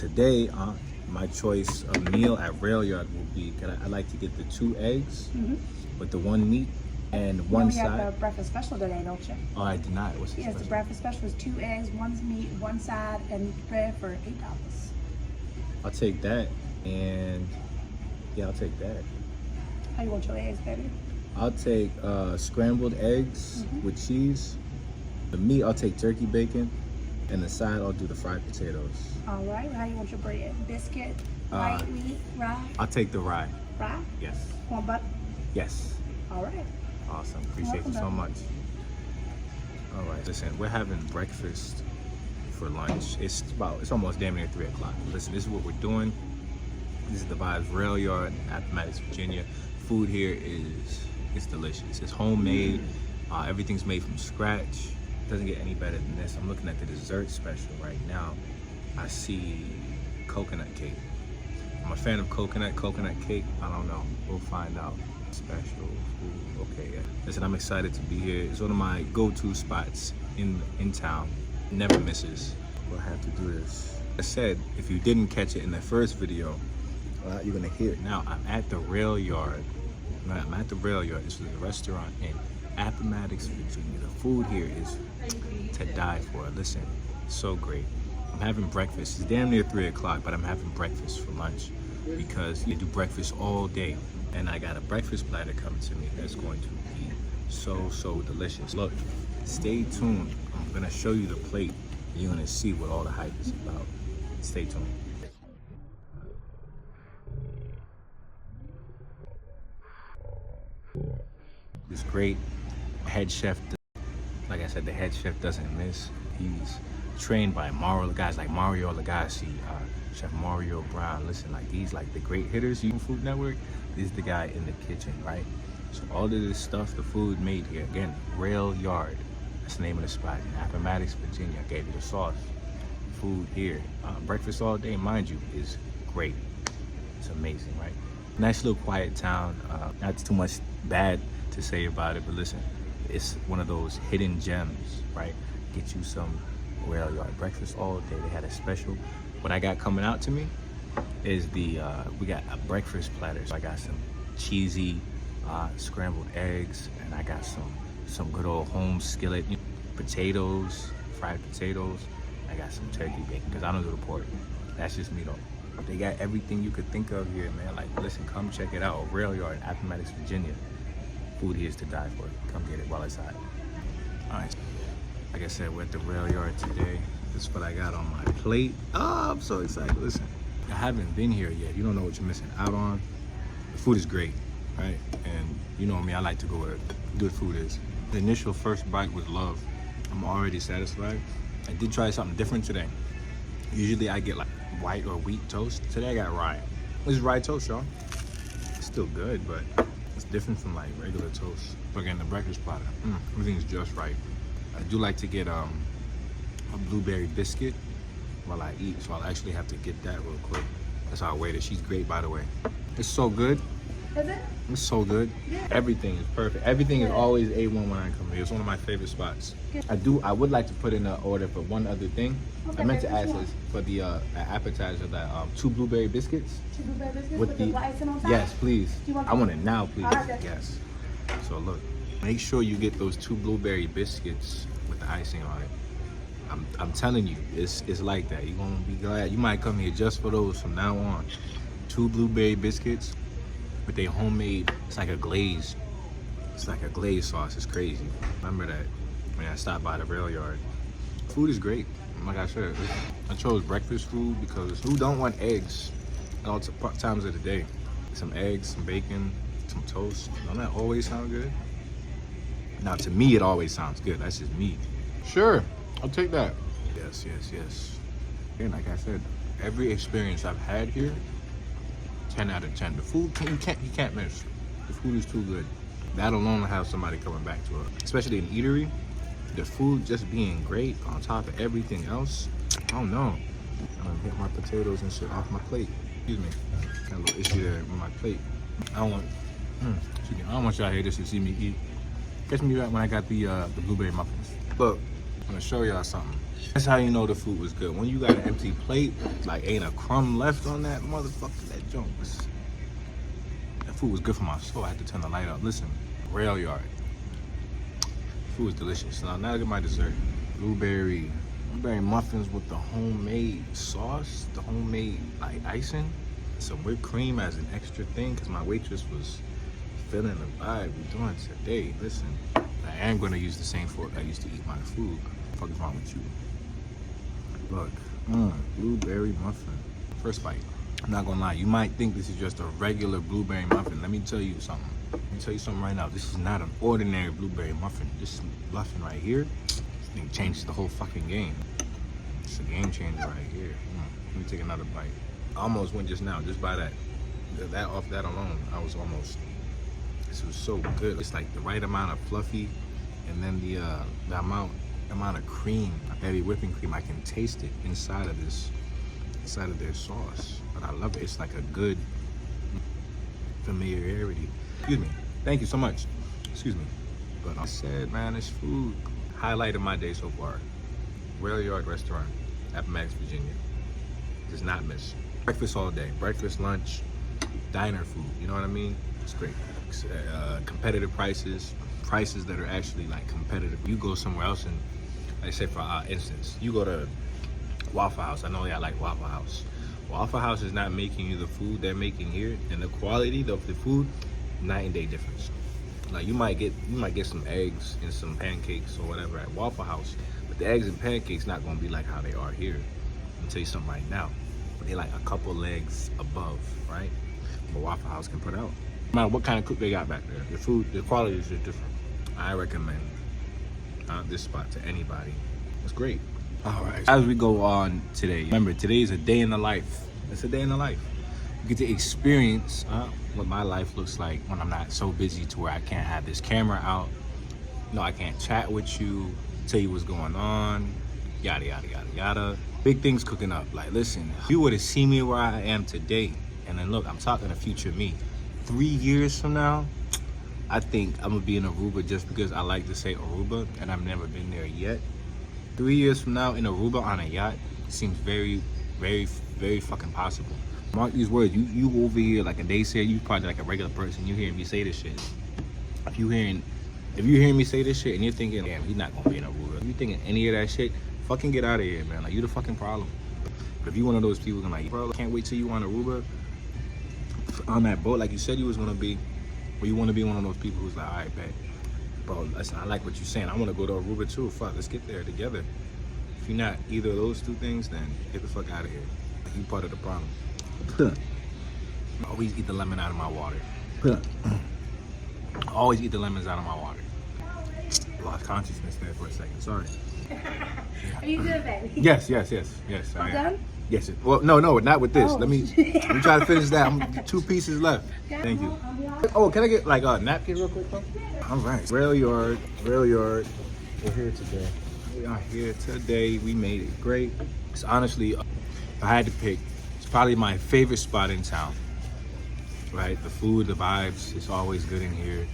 Today, my choice of meal at Rail Yard will be, I like to get the 2 eggs with the 1 meat and one You side. have the breakfast special today, don't you? Oh, I did not. What's the Yes, special? the breakfast special is 2 eggs, 1 meat, 1 side, and bread for $8. I'll take that, and yeah, I'll take that. How you want your eggs, baby? I'll take scrambled eggs with cheese. The meat, I'll take turkey bacon, and the side, I'll do the fried potatoes. All right. How you want your bread? Biscuit, white wheat, rye? I'll take the rye. Rye? Yes. Want butter? Yes. All right. Awesome. Appreciate you so much. All right. Listen, we're having breakfast for lunch. It's almost damn near 3 o'clock. Listen, this is what we're doing. This is the Vibes Rail Yard, Appomattox, Virginia. Food here it's delicious. It's homemade. Everything's made from scratch. Doesn't get any better than this. I'm looking at the dessert special right now. I see coconut cake. I'm a fan of coconut cake. I don't know. We'll find out. Special food. Okay, yeah. Listen, I'm excited to be here. It's one of my go-to spots in town. Never misses. We'll have to do this. I said, if you didn't catch it in the first video, you're gonna hear it now. I'm at the Rail Yard. I'm at the Rail Yard. This is a restaurant in Appomattox, Virginia. The food here is to die for. Listen, so great. I'm having breakfast. It's damn near 3 o'clock, but I'm having breakfast for lunch because you do breakfast all day. And I got a breakfast platter coming to me that's going to be so delicious. Look, stay tuned. I'm gonna show you the plate. You're gonna see what all the hype is about. Stay tuned. This great head chef, like I said, the head chef doesn't miss. He's trained by guys like Mario Lagasse, Chef Mario Brown. Listen, like these, like the great hitters, Food Network, this is the guy in the kitchen, right? So all of this stuff, the food made here, again, Rail Yard. That's the name of the spot in Appomattox, Virginia. I gave you the sauce. Food here, breakfast all day, mind you, is great. It's amazing, right? Nice little quiet town. Not too much bad to say about it, but listen, it's one of those hidden gems, right? Get you some Rail Yard breakfast all day. They had a special. What I got coming out to me is we got a breakfast platter. So I got some cheesy scrambled eggs, and I got some good old home skillet potatoes, fried potatoes. I got some turkey bacon because I don't do the pork. That's just me though. They got everything you could think of here, man. Like, listen, come check it out. Rail Yard, Appomattox, Virginia. Food here is to die for. Come get it while it's hot. All right. Like I said, we're at the Rail Yard today. This is what I got on my plate. Oh, I'm so excited. Listen, I haven't been here yet. You don't know what you're missing out on. The food is great, right? And you know me, I like to go where good food is. The initial first bite was love. I'm already satisfied. I did try something different today. Usually I get like white or wheat toast. Today I got rye. This is rye toast, y'all. It's still good, but it's different from like regular toast. But again, the breakfast platter, everything's just right. I do like to get a blueberry biscuit while I eat, so I'll actually have to get that real quick. That's how I wait it. She's great, by the way. It's so good. Is it? It's so good. Yeah. Everything is perfect. Everything is always A1 when I come here. It's one of my favorite spots. I would like to put in an order for one other thing. Okay, I meant to which ask one? this for the appetizer, that 2 blueberry biscuits. 2 blueberry biscuits With with the the icing on top? yes, please. Do you want I want it now, please. All right, then. Yes. So look, make sure you get those 2 blueberry biscuits with the icing on it. I'm telling you, it's like that. You're gonna be glad. You might come here just for those from now on. 2 blueberry biscuits with their homemade. It's like a glaze. It's like a glaze sauce. It's crazy. Remember that when I stopped by the Rail Yard. Food is great. Like I said, I chose breakfast food because who don't want eggs at all times of the day? Some eggs, some bacon, some toast. Don't that always sound good? Now, to me, it always sounds good. That's just me. Sure, I'll take that. Yes, yes, yes. And like I said, every experience I've had here, 10 out of 10. The food, you can't miss. The food is too good. That alone will have somebody coming back to it. Especially an eatery, the food just being great on top of everything else. I don't know. I'm gonna get my potatoes and shit off my plate. Excuse me. Got a little issue there with my plate. I don't want y'all here just to see me eat. Catch me back when I got the blueberry muffins. Look, I'm gonna show y'all something. That's how you know the food was good. When you got an empty plate, like ain't a crumb left on that motherfucker, that junk was... That food was good for my soul. I had to turn the light up. Listen, Rail Yard. Food was delicious. Now look at my dessert. Blueberry muffins with the homemade sauce, the homemade like icing, some whipped cream as an extra thing because my waitress was feeling the vibe we're doing today. Listen, I am gonna use the same fork I used to eat my food. What the fuck is wrong with you? Look, blueberry muffin. First bite. I'm not gonna lie, you might think this is just a regular blueberry muffin. Let me tell you something. Let me tell you something right now. This is not an ordinary blueberry muffin. This muffin right here, this thing changes the whole fucking game. It's a game changer right here. Let me take another bite. I almost went just now, just by that off that alone. I was almost. This was so good. It's like the right amount of fluffy, and then the amount of cream, heavy whipping cream. I can taste it inside of their sauce. But I love it. It's like a good familiarity. Excuse me. Thank you so much. Excuse me. But I said, man, this food highlighted my day so far. Rail Yard Restaurant, Appomattox, Virginia. Does not miss. Breakfast all day. Breakfast, lunch, diner food. You know what I mean? It's great. Competitive prices that are actually like competitive. You go somewhere else and, like say for instance, you go to Waffle House. I know y'all like Waffle House. Waffle House is not making you the food they're making here, and the quality of the food, night and day difference. Like you might get some eggs and some pancakes or whatever at Waffle House, but the eggs and pancakes not gonna be like how they are here. I'll tell you something right now. They're like a couple legs above, right? But Waffle House can put out. No matter what kind of cook they got back there, the food, the quality is just different. I recommend this spot to anybody. It's great. All right, as we go on today, remember today is a day in the life. It's a day in the life. You get to experience what my life looks like when I'm not so busy to where I can't have this camera out. No, I can't chat with you, tell you what's going on, yada, yada, yada, yada. Big things cooking up. Like, listen, if you would have seen me where I am today, and then look, I'm talking to future me. 3 years from now, I think I'm gonna be in Aruba just because I like to say Aruba, and I've never been there yet. 3 years from now in Aruba on a yacht seems very, very, very fucking possible. Mark these words. You over here like a day said, you probably like a regular person. You hearing me say this shit. If you hearing me say this shit and you're thinking, damn, he's not gonna be in Aruba. If you thinking any of that shit, fucking get out of here, man. Like you the fucking problem. But if you one of those people and like, bro, can't wait till you on Aruba on that boat like you said you was gonna be, or you want to be one of those people who's like, all right, bet. Bro, listen, I like what you're saying. I want to go to Aruba too. Fuck, let's get there together. If you're not either of those two things, then get the fuck out of here. You part of the problem. Always eat the lemon out of my water. Always eat the lemons out of my water. Lost consciousness there for a second. Sorry. Are you good, baby? Yes. All done? Yes. Well, no, not with this. Oh. Let me try to finish that. 2 pieces left. Thank you. Oh, can I get like a napkin real quick, bro? All right. Rail Yard. We're here today. We are here today. We made it great. It's honestly, if I had to pick, it's probably my favorite spot in town. Right? The food, the vibes, it's always good in here.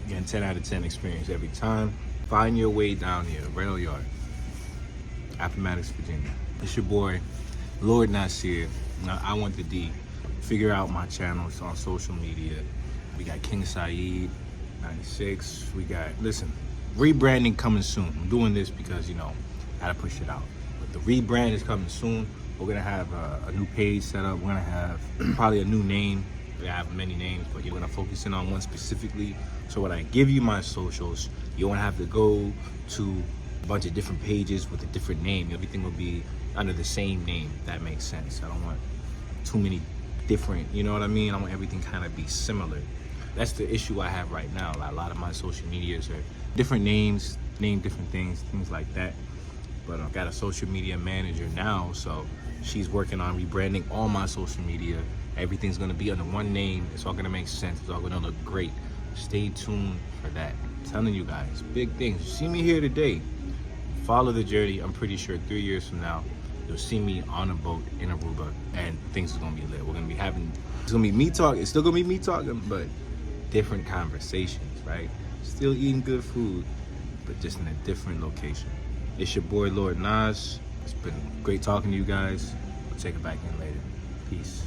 Again, 10 out of 10 experience every time. Find your way down here, Rail Yard, Appomattox, Virginia. It's your boy, Lord Nasir. I want the D. Figure out my channels on social media. We got King Saeed 96. We got, listen, rebranding coming soon. I'm doing this because, you know, I gotta push it out. But the rebrand is coming soon. We're gonna have a new page set up. We're gonna have probably a new name. We have many names, but you're gonna focus in on one specifically. So when I give you my socials, you won't have to go to a bunch of different pages with a different name. Everything will be under the same name. If that makes sense. I don't want too many different, you know what I mean? I want everything kind of be similar. That's the issue I have right now. Like, a lot of my social medias are different names, name different things like that. But I've got a social media manager now, so she's working on rebranding all my social media. Everything's gonna be under one name. It's all gonna make sense. It's all gonna look great. Stay tuned for that. I'm telling you guys, big things. You see me here today. Follow the journey. I'm pretty sure 3 years from now, you'll see me on a boat in Aruba, and things are gonna be lit. We're gonna be having, it's gonna be me talking. It's still gonna be me talking, but different conversations, right? Still eating good food, but just in a different location. It's your boy Lord Nas. It's been great talking to you guys. I'll check it back in later. Peace.